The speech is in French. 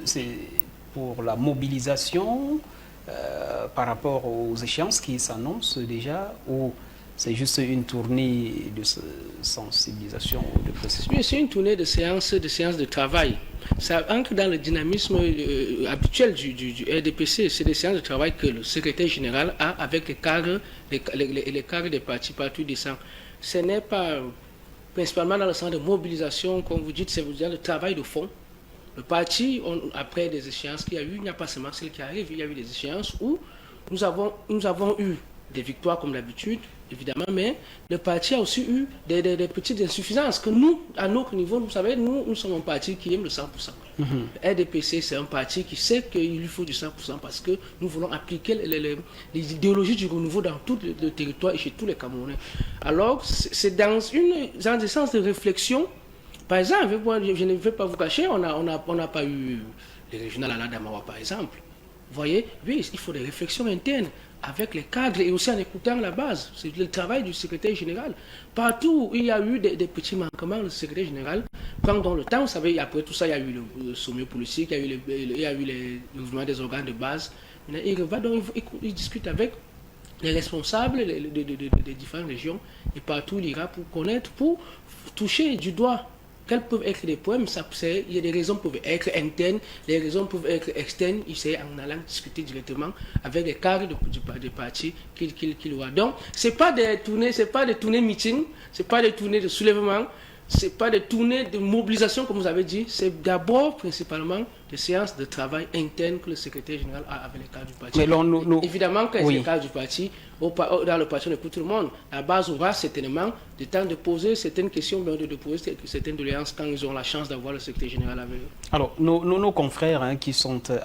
c'est pour la mobilisation par rapport aux échéances qui s'annoncent déjà, ou c'est juste une tournée de sensibilisation ou de processus? Oui, c'est une tournée de séances de travail. Ça entre dans le dynamisme habituel du RDPC. C'est des séances de travail que le secrétaire général a avec les cadres des partis partout descend. Ce n'est pas principalement dans le sens de mobilisation, comme vous dites, c'est le travail de fond. Le parti, après des échéances qu'il y a eu, il n'y a pas seulement celles qui arrivent, il y a eu des échéances où nous avons eu des victoires comme d'habitude, évidemment, mais le parti a aussi eu des petites insuffisances que nous, à notre niveau, vous savez, nous sommes un parti qui aime le 100%. Le RDPC, c'est un parti qui sait qu'il lui faut du 100% parce que nous voulons appliquer les idéologies du renouveau dans tout le territoire et chez tous les Camerounais. Alors, c'est dans des sens de réflexion. Par exemple, je ne vais pas vous cacher, on n'a pas eu les régionales à la Damawa, par exemple. Vous voyez, oui, il faut des réflexions internes avec les cadres et aussi en écoutant la base. C'est le travail du secrétaire général. Partout où il y a eu des petits manquements, le secrétaire général prend dans le temps. Vous savez, après tout ça, il y a eu le sommet politique, il y a eu les mouvements des organes de base. Il va donc, il discute avec les responsables des différentes régions et partout il ira pour connaître, pour toucher du doigt quels peuvent être les problèmes. Il y a des raisons qui peuvent être internes, des raisons peuvent être externes. Il sait en allant discuter directement avec les cadres des partis qu'il voit. Donc, ce n'est pas des tournées meeting, ce n'est pas des tournées de soulèvement, ce n'est pas des tournées de mobilisation, comme vous avez dit. C'est d'abord, principalement, des séances de travail interne que le secrétaire général a avec les cadres du parti. Mais évidemment, quand les cadres du parti, dans le parti, on écoute tout le monde. La base aura certainement le temps de poser certaines questions, de poser certaines doléances quand ils ont la chance d'avoir le secrétaire général avec eux. Alors, nos confrères qui sont